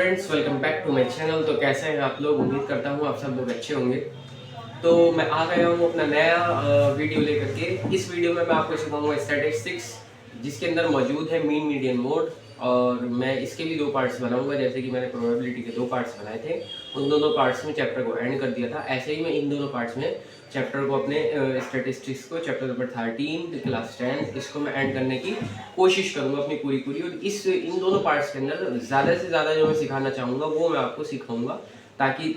Students, welcome back to my channel. तो कैसे हैं आप लोग? उम्मीद करता हूँ आप सब लोग अच्छे होंगे। तो मैं आ गया हूँ अपना नया वीडियो लेकर के। इस वीडियो में मैं आपको सिखाऊंगा स्टैटिस्टिक्स, जिसके अंदर मौजूद है मीन मीडियन मोड। और मैं इसके भी 2 पार्ट्स बनाऊंगा, जैसे कि मैंने प्रोबेबिलिटी के 2 पार्ट्स बनाए थे। उन दोनों पार्ट्स में चैप्टर को एंड कर दिया था। ऐसे ही मैं इन दोनों पार्ट्स में चैप्टर को अपने स्टैटिस्टिक्स को चैप्टर नंबर 13 क्लास 10 इसको मैं एंड करने की कोशिश करूंगा अपनी पूरी। और इन दोनों पार्ट्स के अंदर ज़्यादा से ज़्यादा जो मैं सिखाना चाहूँगा वो मैं आपको सिखाऊंगा, ताकि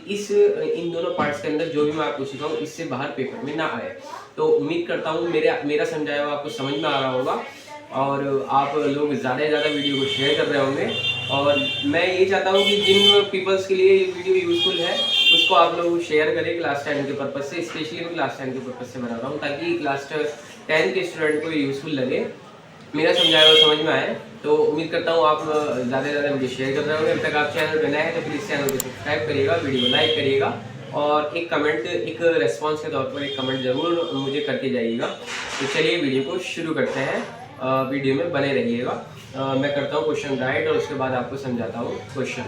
इन दोनों पार्ट्स के अंदर जो भी मैं आपको सिखाऊँ इससे बाहर पेपर में ना आए। तो उम्मीद करता हूँ मेरा समझाया हुआ आपको समझ में आ रहा होगा और आप लोग ज़्यादा से ज़्यादा वीडियो को शेयर कर रहे होंगे। और मैं ये चाहता हूँ कि जिन पीपल्स के लिए ये वीडियो यूज़फुल है उसको आप लोग शेयर करें क्लास 10 के पर्पज़ से। स्पेशली मैं क्लास 10 के पर्पज़ से बना रहा हूँ, ताकि क्लास 10 के स्टूडेंट को यूज़फुल लगे, मेरा समझाया हुआ समझ में आए। तो उम्मीद करता हूँ आप ज़्यादा से ज़्यादा मुझे शेयर कर रहे होंगे। अब तक आप चैनल पर नए हैं तो प्लीज़ चैनल को सब्सक्राइब करिएगा, वीडियो को लाइक करिएगा और एक कमेंट, एक रेस्पॉन्स के तौर पर एक कमेंट ज़रूर मुझे करके जाइएगा। तो चलिए वीडियो को शुरू करते हैं। वीडियो में बने रहिएगा। मैं करता हूँ क्वेश्चन राइट और उसके बाद आपको समझाता हूँ क्वेश्चन।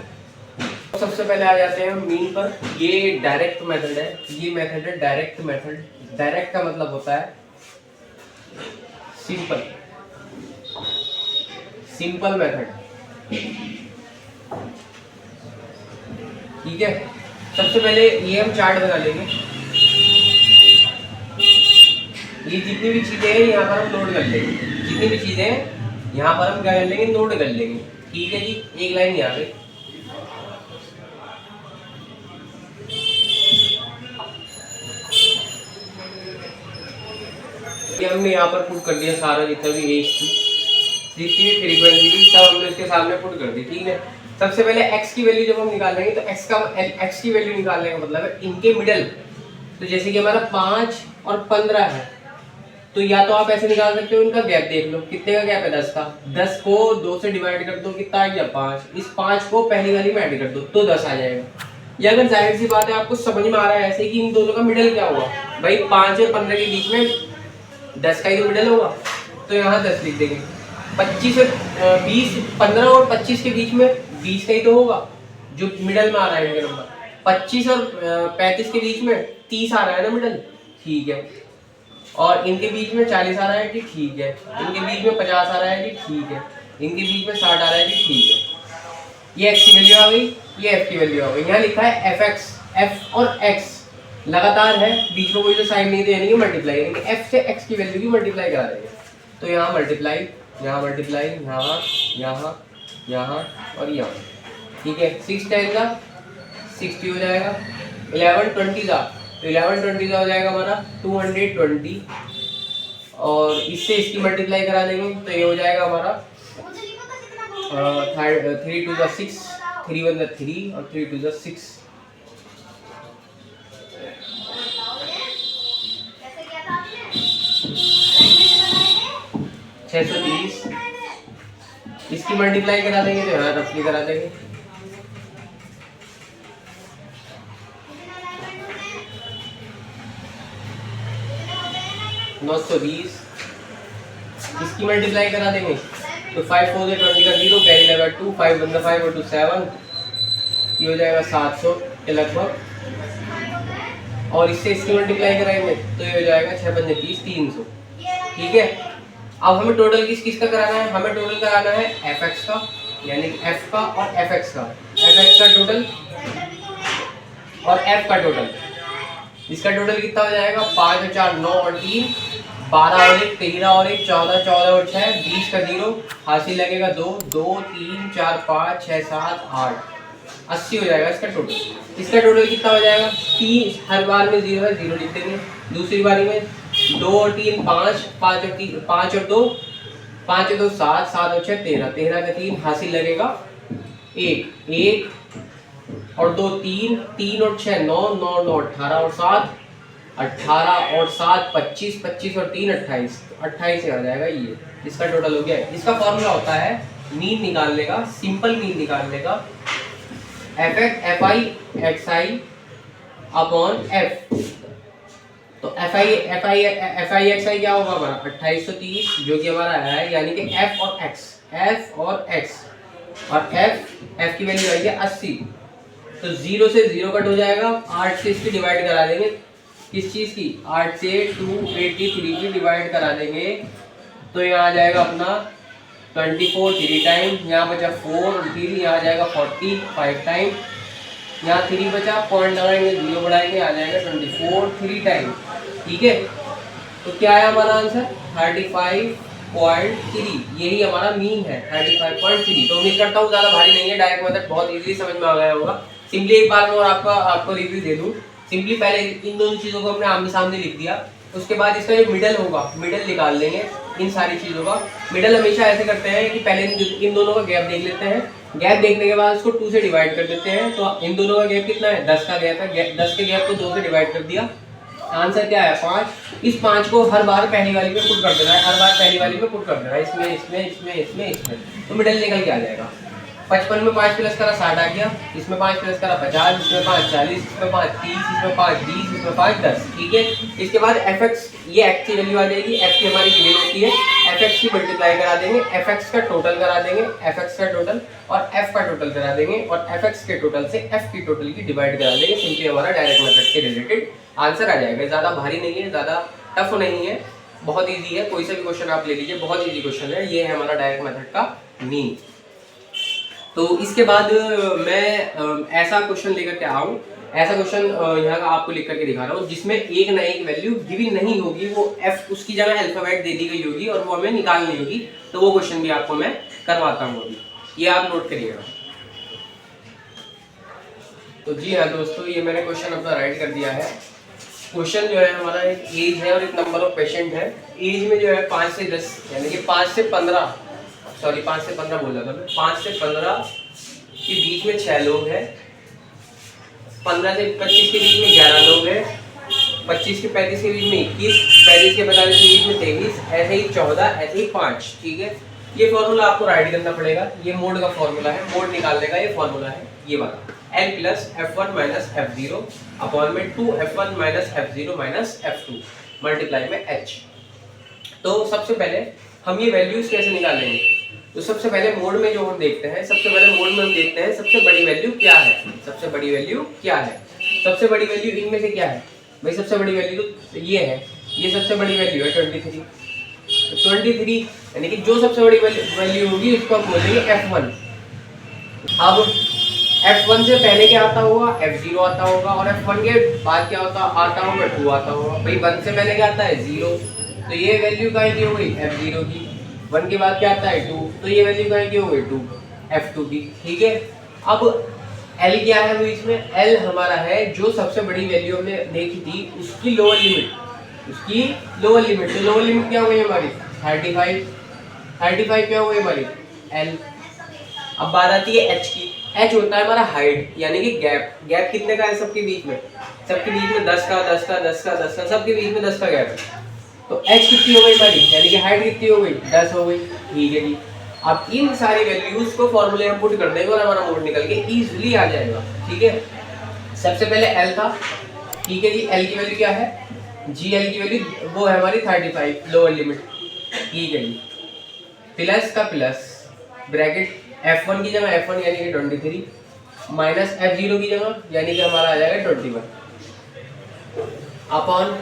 तो सबसे पहले आ जाते हैं मीन पर। ये डायरेक्ट मेथड है, ये मेथड है डायरेक्ट मेथड। डायरेक्ट का मतलब होता है सिंपल, सिंपल मेथड। ठीक है, सबसे पहले ये हम चार्ट बना लेंगे। ये जितनी भी चीजें हैं यहाँ पर हम नोट कर लेंगे, जितनी भी चीजें हैं यहाँ पर हम क्या कर लेंगे, नोट कर लेंगे। ठीक है जी, एक लाइन यहाँ पे, ये हमने यहाँ पर पुट कर दिया सारा जितना भी एज थी, जितनी भी फ्रीक्वेंसी थी सब हमने इसके सामने पुट कर दी। ठीक है, सबसे पहले x की वैल्यू जब हम निकालेंगे तो x की वैल्यू निकालने का मतलब है इनके मिडल। तो जैसे कि हमारा 5 और 15 है, तो या तो आप ऐसे निकाल सकते हो, इनका गैप देख लो, कितने का गैप है, 10 का। 10 को 2 से डिवाइड कर दो, कितना आ गया, 5। इस 5 को पहली वाली में ऐड कर दो तो 10 आ जाएगा। या अगर जाहिर सी बात है आपको समझ में आ रहा है ऐसे कि इन दोनों का मिडल क्या हुआ, भाई 5 और 15 के बीच में 10 का ही तो मिडल होगा, तो यहाँ 10 लिख देंगे। 25 और 20, 15 और 25 के बीच में 20 का ही तो होगा जो मिडल में आ रहा है इनका नंबर। 25 और 35 के बीच में 30 आ रहा है ना मिडल, ठीक है। और इनके बीच में 40 आ रहा है कि ठीक है, इनके बीच में 50 आ रहा है कि ठीक है, इनके बीच में 60 आ रहा है कि ठीक है। ये x की वैल्यू आ गई, ये f की वैल्यू आ गई। यहाँ लिखा है fx, f और x लगातार है, बीच में कोई तो साइन नहीं, तो यानी कि मल्टीप्लाई, यानी कि f से x की वैल्यू की मल्टीप्लाई करा देंगे। तो यहाँ मल्टीप्लाई, यहाँ मल्टीप्लाई, यहाँ यहाँ यहाँ और यहाँ। ठीक है, 6 10 का 60 हो जाएगा, 11 20 का, तो 11 20 का हो जाएगा हमारा 220। और इससे इसकी मल्टीप्लाई करा देंगे तो ये हो जाएगा हमारा 3 2 6, 3 1 3 और 3 2 6। छः सौ 30, इसकी मल्टीप्लाई करा देंगे तो यहाँ रफली करा देंगे। नौ सौ 20, इसकी मल्टीप्लाई करा देंगे तो 5 4 20 का 0, कैरी लगा 2, 5 1 5 और 2 7, ये हो जाएगा 700 के लगभग। और इससे इसकी मल्टीप्लाई कराएंगे तो ये हो जाएगा 6 5 30 300। ठीक है, अब हमें टोटल किस का कराना है, हमें टोटल कराना है fx का, यानी कि f का और fx का, fx का टोटल और f का टोटल। इसका टोटल कितना हो जाएगा, 5 और 4 9 और 3 12 और 1 13 और 1 14 14 और 6 20 का 0, हासिल लगेगा 2 2 3 4 5 6 7 8 80 हो जाएगा इसका टोटल। इसका टोटल कितना हो जाएगा, 3 हर बार में 0 है 0 लिख देंगे, दूसरी बारी में 2 और 3 5 5 और 3 5 और 2 5 और 2 7 7 और 6 13 13 का 3, हासिल लगेगा 1 1 और 2 3 3 और 6 9 9 9 18 और 7 18 और 7 25 25 और 3 28, 28 से आ जाएगा ये, इसका टोटल हो गया। इसका फॉर्मूला होता है मीन निकालने का, सिंपल मीन निकालने का, fi xi अपॉन f। तो fi xi क्या होगा हमारा 2830, जो कि हमारा है, यानी कि f और x और एफ की वैल्यू आई है 80। तो 0 से 0 कट हो जाएगा, 8 से इसकी डिवाइड करा देंगे, किस चीज़ की, 8 से 283 की डिवाइड करा देंगे। तो यहाँ आ जाएगा अपना 24 3 टाइम, यहाँ बचा 4 और 3, यहाँ आ जाएगा 40 5 टाइम, यहाँ 3 बचा, पॉइंट लगाएंगे 0 बढ़ाएंगे, आ जाएगा 24 3 टाइम। ठीक है, तो क्या है हमारा आंसर 35.3, यही हमारा मीन है 35.3। तो उम्मीद करता हूँ ज़्यादा भारी नहीं है, डायरेक्ट मेथड बहुत इजीली समझ में आ गया होगा। सिंपली एक बार मैं और आपको रिव्यू दे दूँ। सिंपली पहले इन दोनों चीज़ों को हमने आमने सामने लिख दिया, उसके बाद इसका जो मिडल होगा, मिडल निकाल लेंगे इन सारी चीज़ों का। मिडल हमेशा ऐसे करते हैं कि पहले इन दोनों का गैप देख लेते हैं, गैप देखने के बाद उसको 2 से डिवाइड कर देते हैं। तो इन दोनों का गैप कितना है, 10 का गैप है, 10 के गैप को 2 से डिवाइड कर दिया, आंसर क्या है 5। इस 5 को हर बार पहली वाली में पुट कर देना है, हर बार पहली वाली में पुट कर देना है, इसमें इसमें इसमें इसमें इसमें, तो मिडल निकल के आ जाएगा। 55 में 5 प्लस करा 60 आ गया, इसमें 5 प्लस करा 50, इसमें 5 40, इसमें 5 30, इसमें 5 20, इसमें 5 10। ठीक है, इसके बाद fx, ये x की वैल्यू आ जाएगी, f की हमारी गिवन होती है, fx की मल्टीप्लाई करा देंगे, fx का टोटल करा देंगे, fx का टोटल और f का टोटल करा देंगे, और fx के टोटल से f की टोटल की डिवाइड करा देंगे। सिंपली हमारा डायरेक्ट मेथड के रिलेटेड आंसर आ जाएगा। ज़्यादा भारी नहीं है, ज़्यादा टफ नहीं है, बहुत ईजी है। कोई सा भी क्वेश्चन आप ले लीजिए, बहुत ईजी क्वेश्चन है। ये है हमारा डायरेक्ट मेथड का मीन। तो इसके बाद मैं ऐसा क्वेश्चन लेकर के आऊँ, ऐसा क्वेश्चन यहाँ का आपको लिख करके दिखा रहा हूँ, जिसमें एक ना एक वैल्यू गिवन नहीं होगी, वो f उसकी जगह अल्फाबेट दे दी गई होगी और वो हमें निकालनी होगी। तो वो क्वेश्चन भी आपको मैं करवाता हूँ अभी, ये आप नोट करिएगा। तो जी हाँ दोस्तों, ये मैंने क्वेश्चन अपना राइट कर दिया है। क्वेश्चन जो है हमारा एक एज है और एक नंबर ऑफ पेशेंट है। एज में जो है 5 से 10 यानी कि 5 से 15 बोला था मैं, 5 से 15 के बीच में 6 लोग हैं, 15 से 25 के बीच में 11 लोग हैं, 25 से 35 के बीच में 21, 35 से 45 के बीच में 23, ऐसे ही 14, ऐसे ही 5। ठीक है, ये फॉर्मूला आपको राइट करना पड़ेगा, ये मोड का फॉर्मूला है, मोड निकालने का ये फॉर्मूला है, ये वाला L plus F1 minus F0 upon में 2F1 minus F0 minus F2 multiply में H। तो सबसे पहले हम ये वैल्यूज कैसे निकालेंगे, तो सबसे पहले मोड में जो हम देखते हैं, सबसे पहले मोड में हम देखते हैं सबसे बड़ी वैल्यू क्या है, सबसे बड़ी वैल्यू क्या है, सबसे बड़ी वैल्यू इनमें से क्या है भाई, सबसे बड़ी वैल्यू तो ये है, ये सबसे बड़ी वैल्यू है 23। तो 23 यानी कि जो सबसे बड़ी वैल्यू होगी उसको हम बोलेंगे F1। अब F1 से पहले क्या आता होगा, F0 आता होगा, और F1 के बाद क्या आता होगा 2 आता होगा। भाई 1 से पहले क्या आता है 0, तो ये वैल्यू कहाँ की हो गई F0 की। 1 के बाद क्या आता है 2, तो ये वैल्यू कहाँ की हो गई 2 F2 की। ठीक है, अब L क्या है, वो इसमें L हमारा है जो सबसे बड़ी वैल्यू हमने देखी थी उसकी लोअर लिमिट, उसकी लोअर लिमिट। तो लोअर लिमिट क्या हो गई हमारी 35 क्या हो गई हमारी L। अब बात आती है H की। H होता है हमारा हाइट यानी कि गैप। गैप कितने का है सबके बीच में, सबके बीच में 10 का 10 का 10 का 10 का, सबके बीच में 10 का गैप है। तो H कितनी हो गई हमारी, यानी कि हाइट कितनी हो गई 10 हो गई। ठीक है जी, अब इन सारी वैल्यूज को फॉर्मूले में पुट कर देंगे और हमारा मोड निकल के इजीली आ जाएगा। ठीक है, सबसे पहले L था। ठीक है जी, L की वैल्यू क्या है, GL की वैल्यू वो है हमारी 35 लोअर लिमिट। ठीक है जी, प्लस का प्लस ब्रैकेट F1 की जगह F1 यानी कि 23 माइनस F0 की जगह यानी कि हमारा आ जाएगा 21 अपॉन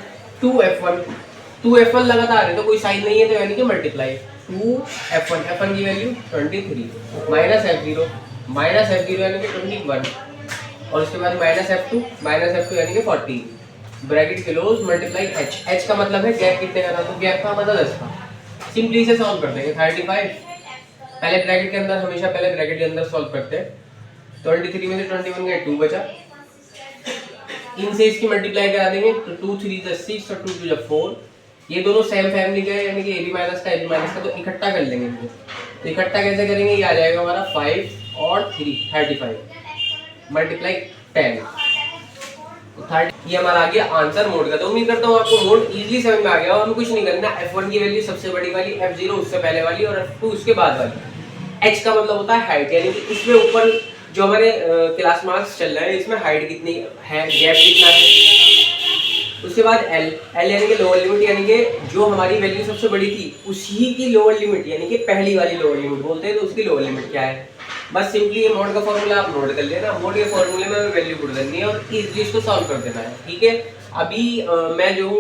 2F1 लगातार है तो कोई साइन नहीं है, तो यानी कि मल्टीप्लाई 2F1 की वैल्यू 23 माइनस F0 यानी कि 21 और उसके बाद माइनस F2 यानी कि 40 ब्रैकेट क्लोज मल्टीप्लाई H का मतलब है गैप कितने का था, तो गैप का मतलब 10 का। सिंपली से सॉल्व कर देंगे 35 पहले ब्रैकेट के अंदर, हमेशा पहले ब्रैकेट के अंदर सॉल्व करते हैं। 23 में से 21 गए 2 बचा, इनसे इसकी मल्टीप्लाई करा देंगे तो 2 3 6 और 2 2 4। ये दोनों सेम फैमिली के हैं यानी कि AB माइनस का तो इकट्ठा कर लेंगे इनको। तो इकट्ठा कैसे करेंगे, ये आ जाएगा हमारा 5 और 3 35 मल्टीप्लाई 10 तो 30। ये हमारा आ गया आंसर मोड का। तो उम्मीद करता हूँ आपको मोड इजीली समझ में आ गया और हमें कुछ नहीं करना। F1 की वैल्यू सबसे बड़ी वाली, F0 उससे पहले वाली और F2 उसके बाद वाली। H का मतलब होता है हाइट यानी कि इसमें ऊपर जो हमारे क्लास मार्क्स चल रहे हैं इसमें हाइट कितनी है, गैप कितना है। उसके बाद L यानी कि लोअर लिमिट यानी कि जो हमारी वैल्यू सबसे बड़ी थी उसी की लोअर लिमिट यानी कि पहली वाली लोअर लिमिट बोलते हैं, तो उसकी लोअर लिमिट क्या है। बस सिंपली ये मोड का फॉर्मूला आप नोट कर लेना, मोड के फॉर्मूले में वैल्यू पुट करनी है और इजीली इसको सॉल्व कर देना है, ठीक है। अभी मैं जो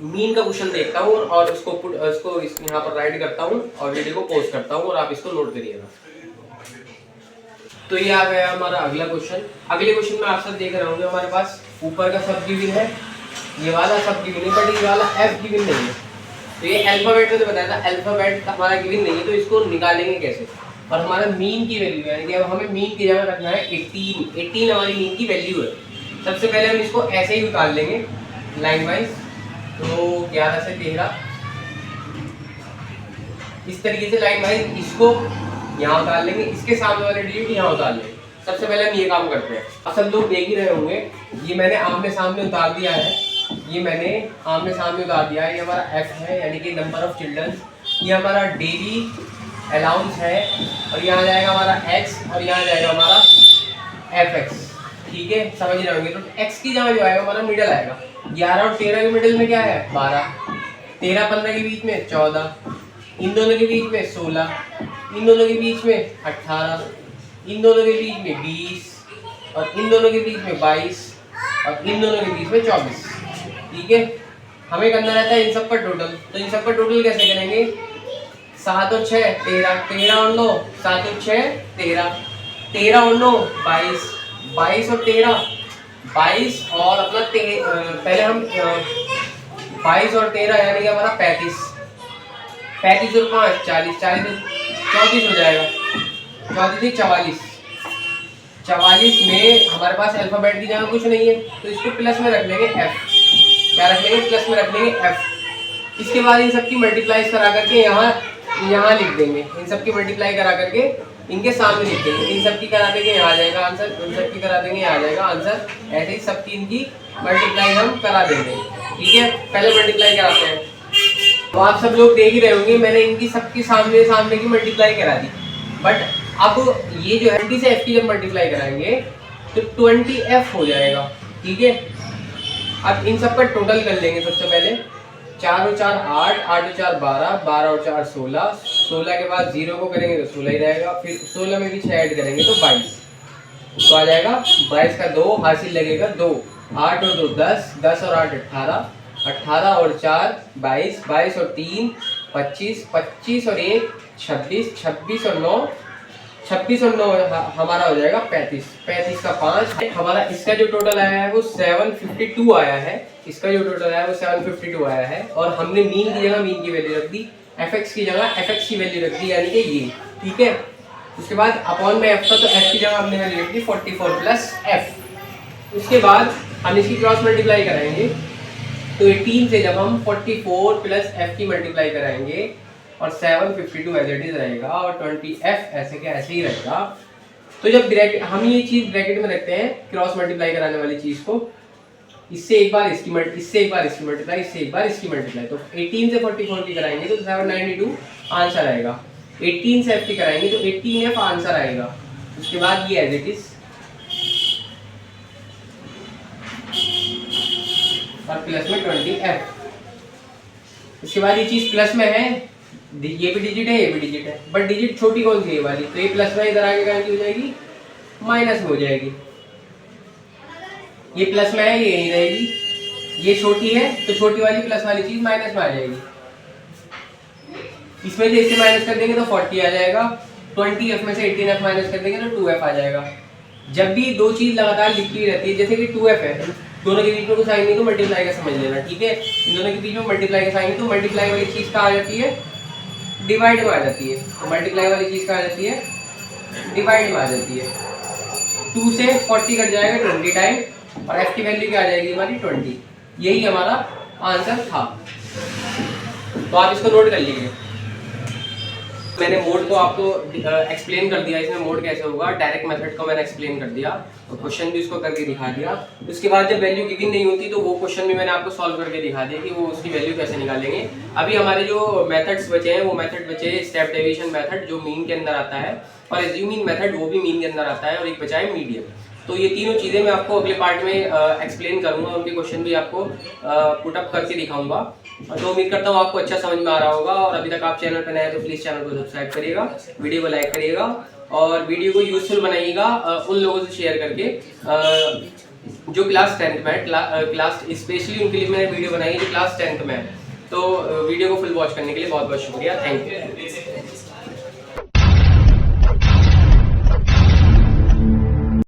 मीन का क्वेश्चन देखता हूँ और उसको यहाँ पर राइट करता हूँ और वीडियो को पॉज करता हूँ और आप इसको नोट करिएगा। तो ये आ गया हमारा अगला क्वेश्चन। अगले क्वेश्चन में आप सब देख रहे होंगे हमारे पास ऊपर का सब गिवन है, ये वाला सब गिवन है, बट ये वाला एफ गिवन नहीं है। तो ये अल्फाबेट में बताया था, अल्फाबेट हमारा गिवन नहीं है, तो इसको निकालेंगे कैसे। और हमारा मीन की वैल्यू है, यानी अब हमें मीन की जगह रखना है 18 हमारी मीन की वैल्यू है। सबसे पहले हम इसको ऐसे ही निकाल लेंगे लाइन वाइज। तो 11 से 13 इस तरीके से लाइन वाइज इसको यहाँ उतार लेंगे, इसके सामने वाले डिजिट यहाँ उतार लेंगे। सबसे पहले हम ये काम करते हैं। अब सब लोग देख ही रहे होंगे, ये मैंने आमने सामने उतार दिया है, ये मैंने आमने सामने उतार दिया है। ये हमारा एफ है, यानी कि नंबर ऑफ चिल्ड्रन। ये हमारा डेली अलाउंस है, और यहाँ जाएगा हमारा एक्स और यहाँ जाएगा हमारा एफ एक्स, ठीक है, समझ रहे होंगे। तो एक्स की जगह जो आएगा हमारा मिडल आएगा। 11 और 13 के मिडल में क्या है 12, 13-15 के बीच में 14, इन दोनों के बीच में 16, इन दोनों के बीच में 18, इन दोनों के बीच में 20 और इन दोनों के बीच में 22 और इन दोनों के बीच में 24, ठीक है। हमें करना रहता है इन सब का टोटल। तो इन सब का टोटल कैसे करेंगे, 7 और 6 13, 13 और 9 7 और 6 13, 13 और 9 22, 22 और 13 22 और अपना पहले हम 22 और 13 यानी कि हमारा 35, 35 और 5 40, 40 34 हो जाएगा, 34 44। 44 में हमारे पास अल्फाबेट की जगह कुछ नहीं है, तो इसको प्लस में रख लेंगे एफ। क्या रख लेंगे, प्लस में रख लेंगे एफ। इसके बाद इन सब की मल्टीप्लाई करा करके यहाँ लिख देंगे, इन सब की मल्टीप्लाई करा करके इनके सामने लिख देंगे। इन सब की करा देंगे यहाँ आ जाएगा आंसर, इन सब की करा देंगे यहाँ आ जाएगा आंसर। ऐसे ही सबकी इनकी मल्टीप्लाई हम करा देंगे, ठीक है। पहले मल्टीप्लाई कराते हैं। तो आप सब लोग देख ही रहे होंगे, मैंने इनकी सबकी सामने की मल्टीप्लाई करा दी। बट अब ये जो है 20 से f की जब मल्टीप्लाई कराएंगे तो 20f हो जाएगा, ठीक है। अब इन सब का टोटल कर लेंगे। सबसे पहले 4 और 4 8, 8 और 4 12, 12 और 4 16, 16 के बाद 0 को करेंगे तो 16 ही रहेगा, फिर 16 में भी 6 ऐड करेंगे तो 22, तो आ जाएगा 22 का 2 हासिल लगेगा 2, 8 और 2 10, 10 और 8 18, 18 और 4 22, 22 और 3 25, 25 और 1 26, 26 और 9 26 और 9 हमारा हो जाएगा 35, 35 का 5 हमारा। इसका जो टोटल आया है वो 752 आया है, इसका जो टोटल आया है वो 752 आया है। और हमने मीन की जगह मीन की वैल्यू रख दी, एफ की जगह एफ की वैल्यू रख दी, यानी कि ये, ठीक है। उसके बाद अपॉन में एफ था, तो एफ की जगह हमने वैल्यू रख दी 44 प्लस एफ। उसके बाद हम इसकी क्रॉस मल्टीप्लाई कराएंगे, तो 18 से जब हम 44 प्लस एफ की मल्टीप्लाई कराएंगे और 752 एज इट इज रहेगा और 20f ऐसे के ऐसे ही रहेगा। तो जब ब्रैकेट हम ये चीज ब्रैकेट में रखते हैं क्रॉस मल्टीप्लाई कराने वाली चीज को, इससे एक बार इसकी मल्टीप्लाई, इससे एक बार इसकी मल्टीप्लाई, इससे एक बार इसकी मल्टीप्लाई, तो 18 से 44 की कराएंगे तो 792 आंसर आएगा। 18 से f की कराएंगे तो 18f आंसर आएगा। उसके बाद ये एज इट इज और प्लस में 20f। इसके बाद ये चीज प्लस में है, ये भी डिजिट है, ये भी डिजिट है, बट डिजिट छोटी कौन सी है वाली, तो ये प्लस में इधर आगे कहाँ की हो जाएगी, माइनस में हो जाएगी। ये प्लस में है, ये यही रहेगी, ये छोटी है तो छोटी वाली प्लस वाली चीज माइनस में आ जाएगी। इसमें से इससे माइनस कर देंगे तो 40 आ जाएगा, 20f में से 18f माइनस कर देंगे तो 2f आ जाएगा। जब भी दो चीज लगातार लिखी हुई रहती है, जैसे कि 2f है, दोनों के बीच में कोई साइन नहीं तो मल्टीप्लाई का समझ लेना, ठीक है। इन दोनों के बीच में मल्टीप्लाई का साइन, तो मल्टीप्लाई वाली चीज कहाँ आ जाती है, डिवाइड में आ जाती है। तो मल्टीप्लाई वाली चीज कहाँ आ जाती है, डिवाइड में आ जाती है। 2 से 40 कट जाएगा 20 टाइम और f की वैल्यू क्या आ जाएगी हमारी 20। यही हमारा आंसर था, तो आप इसको नोट कर लीजिए। मैंने मोड को आपको एक्सप्लेन कर दिया, इसमें मोड कैसे होगा, डायरेक्ट मेथड को मैंने एक्सप्लेन कर दिया और क्वेश्चन भी उसको करके दिखा दिया। उसके बाद जब वैल्यू गिवन नहीं होती तो वो क्वेश्चन भी मैंने आपको सॉल्व करके दिखा दिया कि वो उसकी वैल्यू कैसे निकालेंगे। अभी हमारे जो मेथड्स बचे हैं वो मेथड बचे हैं स्टेप डेविएशन मेथड जो मीन के अंदर आता है, और एज्यूमिंग मेथड वो भी मीन के अंदर आता है, और एक बचा है मीडियन। तो ये तीनों चीज़ें मैं आपको अगले पार्ट में एक्सप्लेन करूंगा, उनके क्वेश्चन भी आपको पुटअप करके दिखाऊंगा। तो उम्मीद करता हूँ आपको अच्छा समझ में आ रहा होगा, और अभी तक आप चैनल पर नए हैं तो प्लीज़ चैनल को सब्सक्राइब करिएगा, वीडियो को लाइक करिएगा और वीडियो को यूजफुल बनाइएगा उन लोगों से शेयर करके जो क्लास 10th में है। क्लास स्पेशली उनके लिए मैंने वीडियो बनाई है जो क्लास 10th में है। तो वीडियो को फुल वॉच करने के लिए बहुत बहुत शुक्रिया, थैंक यू।